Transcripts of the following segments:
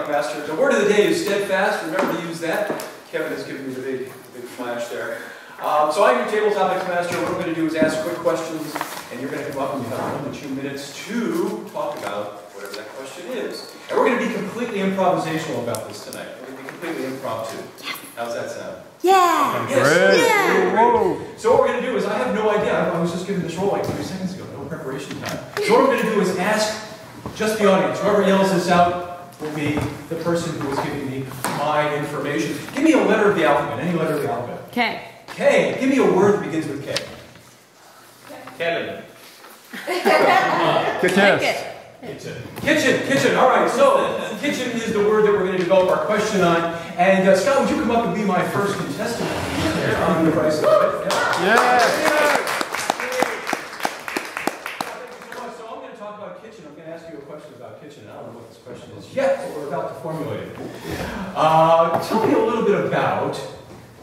Master. The word of the day is steadfast. Remember to use that. Kevin has given me the big flash there. So I'm your table topics master. What we're going to do is ask quick questions, and you're going to come up and you have 1 to 2 minutes to talk about whatever that question is. And we're going to be completely improvisational about this tonight. We're going to be completely impromptu. How's that sound? Yeah! Yes. Yeah! Whoa. So what we're going to do is, I have no idea. I was just given this role like 3 seconds ago. No preparation time. So what we're going to do is ask just the audience. Whoever yells this out will be the person who is giving me my information. Give me a letter of the alphabet. Any letter of the alphabet. K. K. Give me a word that begins with K. Kevin. Kitchen. All right. So kitchen is the word that we're going to develop our question on. And Scott, would you come up and be my first contestant on the price of it? Yeah. So I'm going to talk about kitchen. I'm going to ask you a question about kitchen. I don't know what this question is yet, but we're about to formulate it. Tell me a little bit about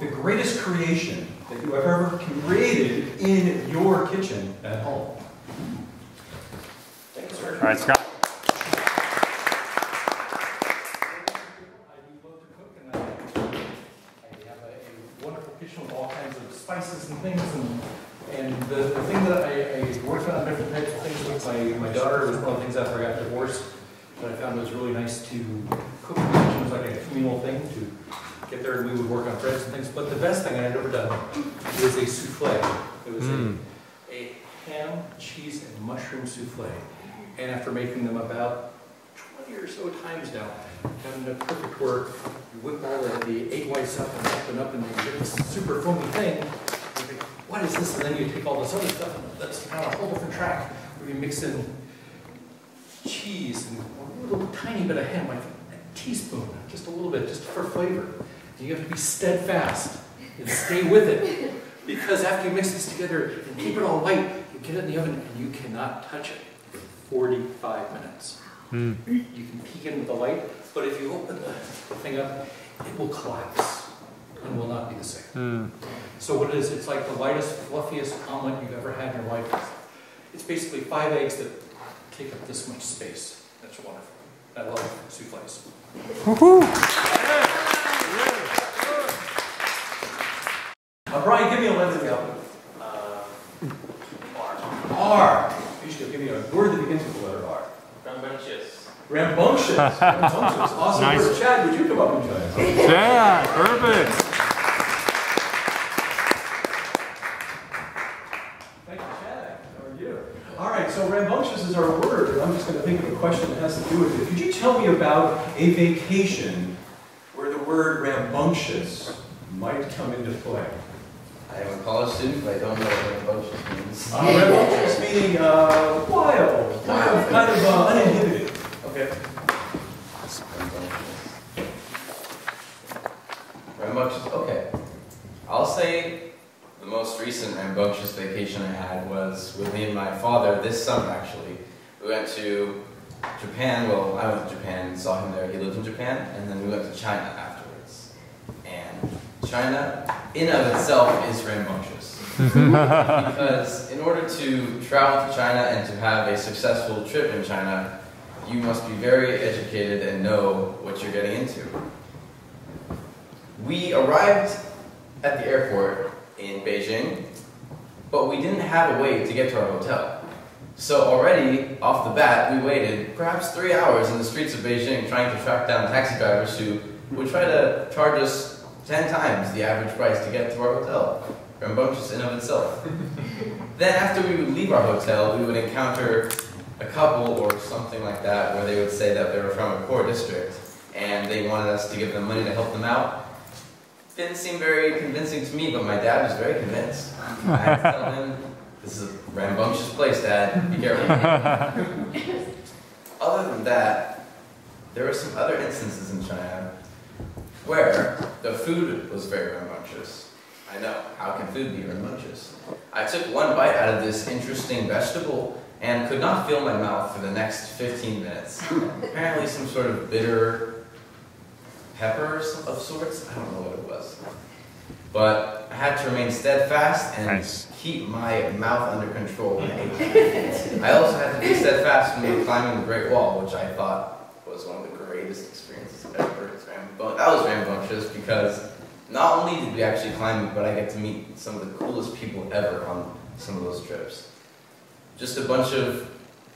the greatest creation that you have ever created in your kitchen at home. Thank you, sir. All right, Scott. I do love to cook, and I have a wonderful kitchen with all kinds of spices and things. And the thing that I worked on different types of things with my daughter was one of the things after I got divorced that I found was really nice to cook in the kitchen. It was like a communal thing to get there, and we would work on breads and things. But the best thing I had ever done was a souffle. It was a ham, cheese, and mushroom souffle. And after making them about 20 or so times now, having the perfect work, you whip all the egg whites up and up, and you get this super foamy thing. You think, what is this? And then you take all this other stuff, and that's on a whole different track, where you mix in cheese and a little tiny bit of ham, like a teaspoon, just a little bit, just for flavor. And you have to be steadfast and stay with it, because after you mix this together and keep it all light, you get it in the oven and you cannot touch it for 45 minutes. You can peek in with the light, but if you open the thing up, it will collapse and will not be the same. So what it is, it's like the lightest, fluffiest omelet you've ever had in your life. It's basically 5 eggs that take up this much space. That's wonderful. I love souffles. Brian, give me a letter of the alphabet. R. You should give me a word that begins with the letter R. Rambunctious. Rambunctious. Rambunctious. Awesome Nice. word. Chad, would you come up and join us? Yeah, perfect. Thank you, Chad. How are you? All right, so rambunctious is our word, and I'm just going to think of a question that has to do with it. Could you tell me about a vacation where the word rambunctious might come into play? I am a college student, but I don't know what rambunctious means. Rambunctious meaning wild, kind of uninhibited. Okay. Rambunctious, okay. I'll say the most recent rambunctious vacation I had was with me and my father this summer, actually. We went to Japan. Well, I went to Japan and saw him there. He lived in Japan. And then we went to China afterwards. And China, in of itself, is rambunctious. Because in order to travel to China and to have a successful trip in China, you must be very educated and know what you're getting into. We arrived at the airport in Beijing, but we didn't have a way to get to our hotel. So already, off the bat, we waited perhaps 3 hours in the streets of Beijing trying to track down taxi drivers who would try to charge us 10 times the average price to get to our hotel. Rambunctious in of itself. Then after we would leave our hotel, we would encounter a couple or something like that where they would say that they were from a poor district and they wanted us to give them money to help them out. Didn't seem very convincing to me, but my dad was very convinced. I had to tell him, this is a rambunctious place, Dad. Be careful. Other than that, there were some other instances in China where the food was very rambunctious. I know, how can food be rambunctious? I took one bite out of this interesting vegetable and could not feel my mouth for the next 15 minutes. Apparently some sort of bitter pepper of sorts. I don't know what it was. But I had to remain steadfast and keep my mouth under control when I ate. I also had to be steadfast when we were climbing the Great Wall, which I thought was one of the greatest experiences that was rambunctious because not only did we actually climb it, but I get to meet some of the coolest people ever on some of those trips. Just a bunch of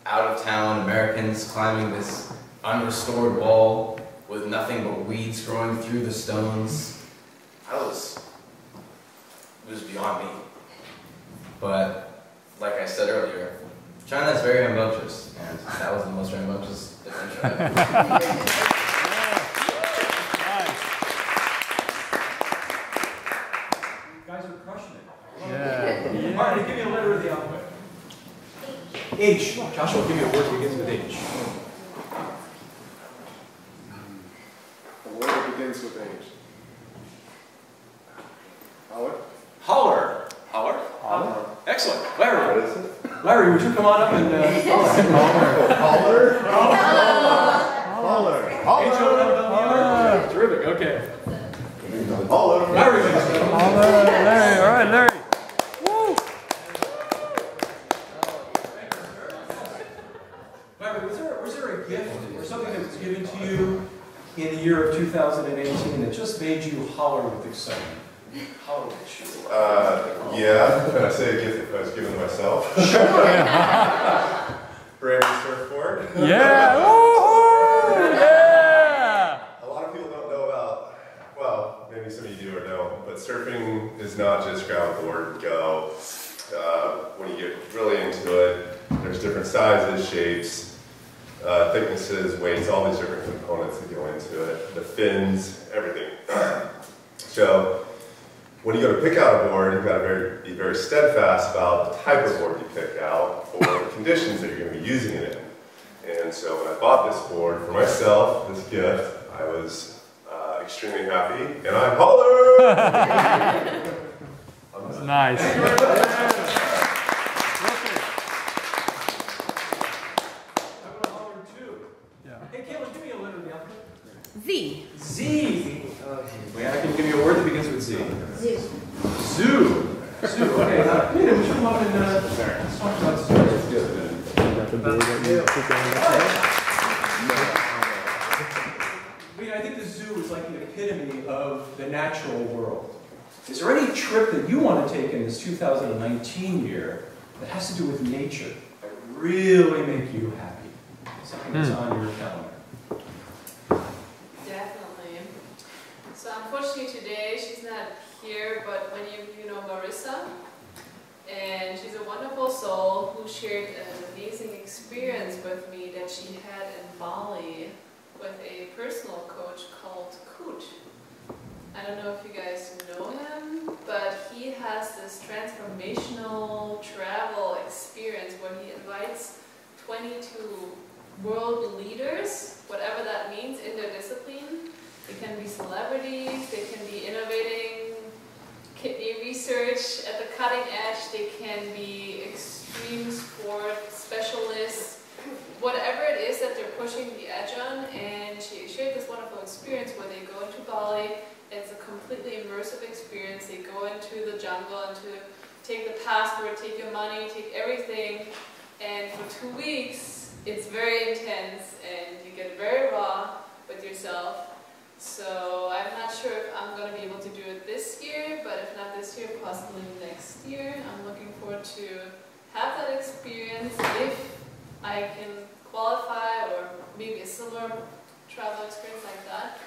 out-of-town Americans climbing this unrestored wall with nothing but weeds growing through the stones. It was beyond me. But, like I said earlier, China is very rambunctious, and that was the most rambunctious adventure I've ever had. You guys are crushing it. Yeah. All right, give me a letter of the alphabet. H. Joshua, give me a word that begins with H. A word that begins with H. Holler? Holler. Holler? Holler. Excellent. Larry. What is it? Larry, would you come on up and holler? Holler? Holler. Holler. H-O-L-L-E-R. Terrific, okay. Holler. Larry, ladies and gentlemen. Larry, all right, Larry. Larry, was there a gift or something that was given to you in the year of 2018 that just made you holler with excitement? Holler with you. Yeah. Can I say a gift that I was given to myself? Brand new surfboard. Yeah. Woo-hoo! Yeah. A lot of people don't know about, well, maybe some of you do or know, but surfing is not just grab a board and go. When you get really into it, there's different sizes, shapes, thicknesses, weights, all these different components that go into it. The fins, everything. So, when you go to pick out a board, you've got to be very steadfast about the type of board you pick out or the conditions that you're going to be using it in. And so when I bought this board for myself, this gift, I was extremely happy, and I'm holler! Nice. How about holler too? Yeah. Hey, Caitlin, give me a letter of the alphabet. Z. Z. Wait, I can give you a word that begins with Z. Zoo. Zoo. Zoo. Okay. Nita, would you come up and let's talk about zoo? I think the zoo is like the epitome of the natural world. Is there any trip that you want to take in this 2019 year that has to do with nature that really make you happy? Something that's on your calendar. Definitely. So unfortunately today she's not here, but when you know Marissa, and she's a wonderful soul who shared an amazing experience with me that she had in Bali with a personal coach called Coach. I don't know if you guys know him, but he has this transformational travel experience where he invites 22 world leaders, whatever that means, in their discipline. They can be celebrities, they can be innovating kidney research at the cutting edge, they can be extreme sport specialists, whatever it is that they're pushing the edge on. And she shared this wonderful experience where they go into Bali. It's a completely immersive experience. They go into the jungle and take the passport, take your money, take everything, and for 2 weeks it's very intense and you get very raw with yourself. So I'm not sure if I'm going to be able to do it this year, but if not this year, possibly next year. I'm looking forward to have that experience if I can qualify, or maybe a similar travel experience like that,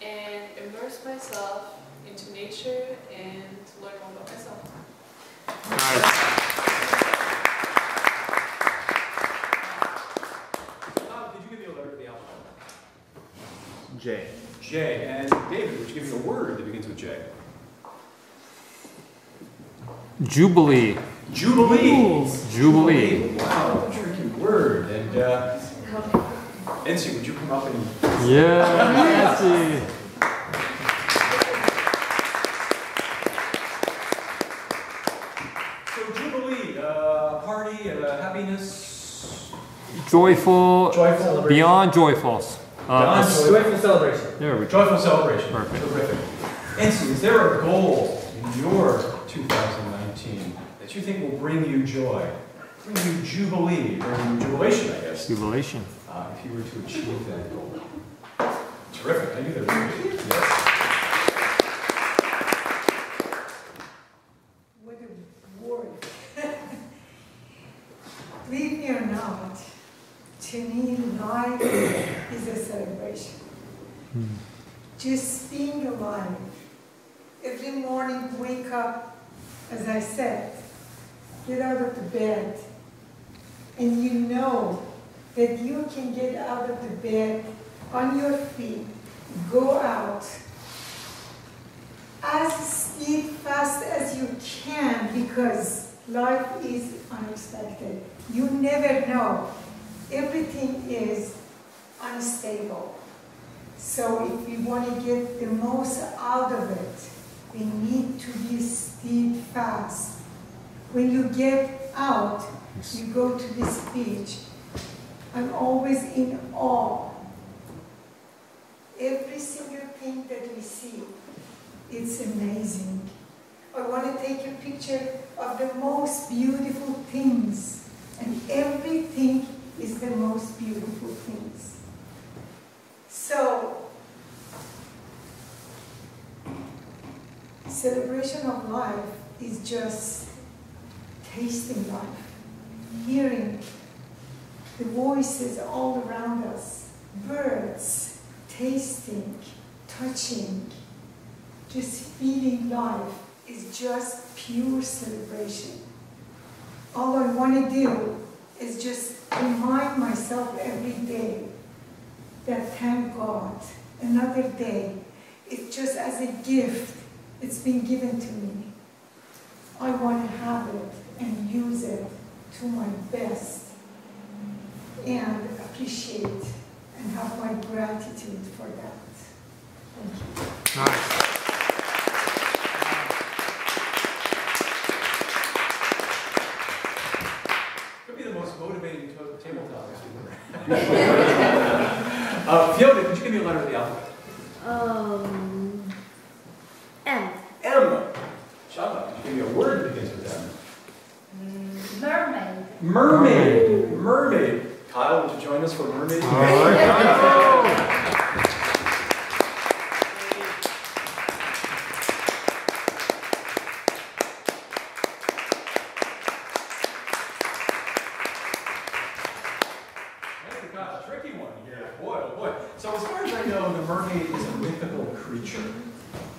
and immerse myself into nature and learn more about myself. Nice. Could you give me a letter to the alphabet? J. J. And David, would you give me a word that begins with J? Jubilee. Jubilee. Jubilee. Wow, a tricky word. And Nancy, would you come up and... Yeah, Nancy. So Jubilee, party, happiness... Joyful. Joyful. Beyond joyful. Beyond Joyful celebration. There we go. Joyful celebration. Perfect. Terrific. Nancy, is there a goal in your 2019 that you think will bring you joy? Bring you jubilee, bring you jubilation, I guess. Jubilation. If you were to achieve that goal. Terrific. Thank you there. Yes. What a word. Believe me or not, to me, life is a celebration. Just being alive. Every morning, wake up, as I said, get out of the bed, and you know that you can get out of the bed on your feet, go out as steadfast as you can, because life is unexpected. You never know. Everything is unstable. So if we want to get the most out of it, we need to be steadfast. When you get out, you go to this beach, I'm always in awe. Every single thing that we see, it's amazing. I want to take a picture of the most beautiful things, and everything is the most beautiful things. So, celebration of life is just tasting life, hearing the voices all around us, birds, tasting, touching, just feeling life is just pure celebration. All I want to do is just remind myself every day that thank God, another day, it's just as a gift, it's been given to me. I want to have it and use it to my best and appreciate and have my gratitude for that. Thank you. Nice. Could be the most motivating table topics we've ever had. Fiona, could you give me a letter of the alphabet? M. M. Shama, could you give me a word that begins with M? Mermaid. Mermaid. Mermaid. Kyle, would you join us for mermaid? All right. Tricky one here. Boy, oh boy. So as far as I know, the mermaid is a mythical creature.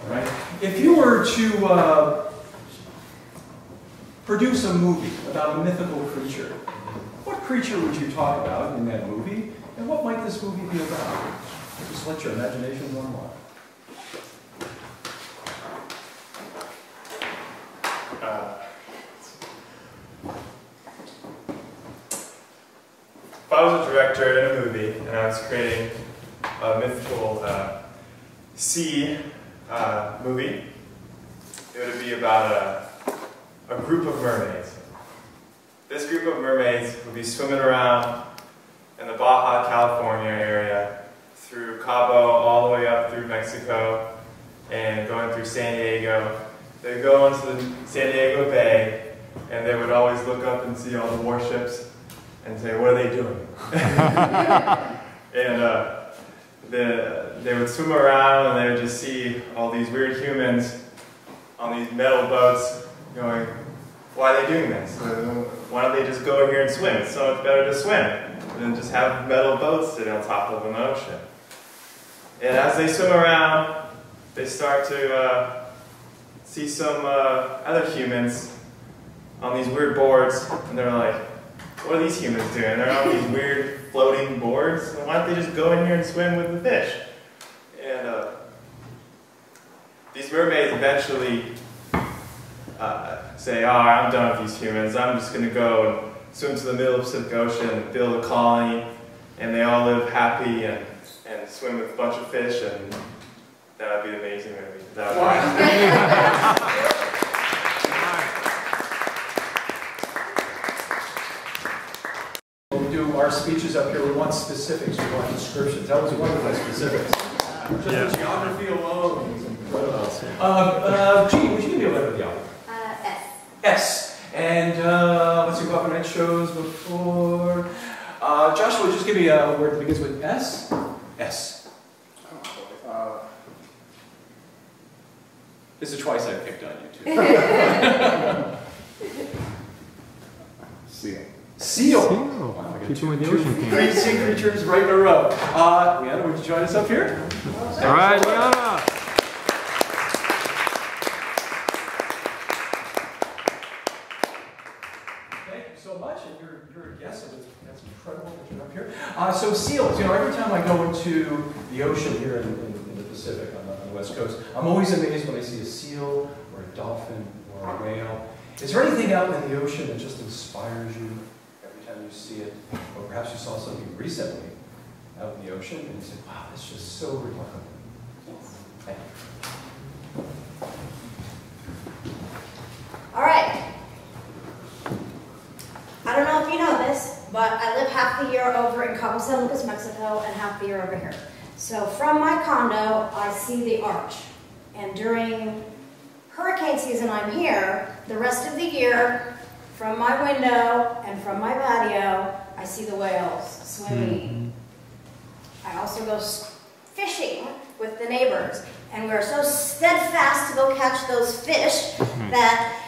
All right? If you were to produce a movie about a mythical creature, what creature would you talk about in that movie, and what might this movie be about? Just let your imagination run wild. If I was a director in a movie and I was creating a mythical sea movie, it would be about a group of mermaids. This group of mermaids would be swimming around in the Baja California area, through Cabo all the way up through Mexico and going through San Diego. They'd go into the San Diego Bay and they would always look up and see all the warships and say, what are they doing? And they would swim around and they would just see all these weird humans on these metal boats going, why are they doing this? Why don't they just go over here and swim? It's so much better to swim than just have metal boats sitting on top of an ocean. And as they swim around, they start to see some other humans on these weird boards, and they're like, what are these humans doing? They're on these weird floating boards. Why don't they just go in here and swim with the fish? And these mermaids eventually say, oh, I'm done with these humans. I'm just going to go and swim to the middle of the Pacific Ocean and build a colony. And they all live happy and swim with a bunch of fish. And that would be an amazing movie. That would be When we do our speeches up here, we want specifics, we want descriptions. That was one of my specifics. Just the geography alone is incredible. Gene, would you give me a letter of the alphabet? S. S. And let's see, what night shows before. Joshua, just give me a word that begins with S. S. This is twice I've picked on you, too. Seal. Seal. Wow, Wow, I got keeping with the ocean theme. great sea creatures right in a row. Leanna, would you join us up here? All right, Liana. Thank you so much, and you're a guest, so that's incredible that you're up here. So seals, every time I go into the ocean here in the Pacific on the West Coast, I'm always amazed when I see a seal or a dolphin or a whale. Is there anything out in the ocean that just inspires you every time you see it? Or perhaps you saw something recently out in the ocean and you said, wow, that's just so remarkable. Thank you. All right. I don't know if you know this, but I live half the year over in Cabo San Lucas, Mexico, and half the year over here. So from my condo, I see the arch. And during hurricane season, I'm here. The rest of the year, from my window and from my patio, I see the whales swimming. I also go fishing with the neighbors. And we're so steadfast to go catch those fish that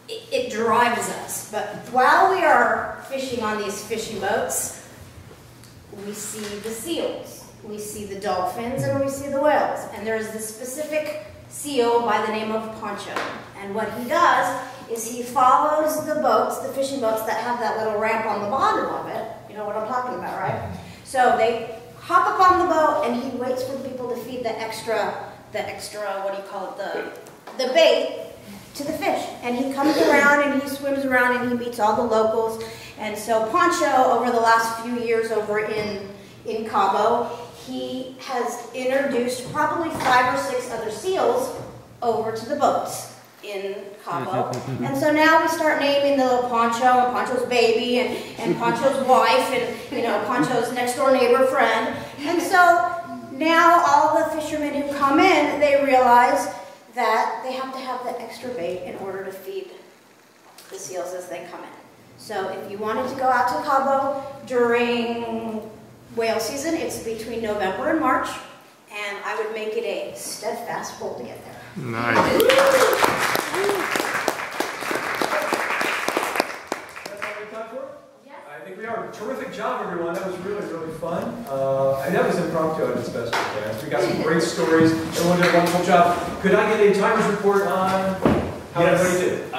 it drives us. But while we are fishing on these fishing boats, we see the seals, we see the dolphins, and we see the whales. And there's this specific seal by the name of Poncho. And what he does is he follows the boats, the fishing boats that have that little ramp on the bottom of it. You know what I'm talking about, right? So they hop up on the boat and he waits for the people to feed the extra, what do you call it, the bait to the fish. And he comes around and he swims around and he meets all the locals. And so Poncho, over the last few years over in Cabo, he has introduced probably 5 or 6 other seals over to the boats in Cabo. And so now we start naming the little Poncho and Poncho's baby and Poncho's wife and Poncho's next door neighbor friend. And so now all the fishermen who come in, they realize that they have to have the extra bait in order to feed the seals as they come in. So if you wanted to go out to Cabo during whale season, it's between November and March, and I would make it a steadfast pull to get there. Nice. That's all we have time for? Yes. I think we are. Terrific job, everyone. That was really, really fun. That was impromptu at its best. We got some great stories. Everyone did a wonderful job. Could I get a timer's report on how everybody did?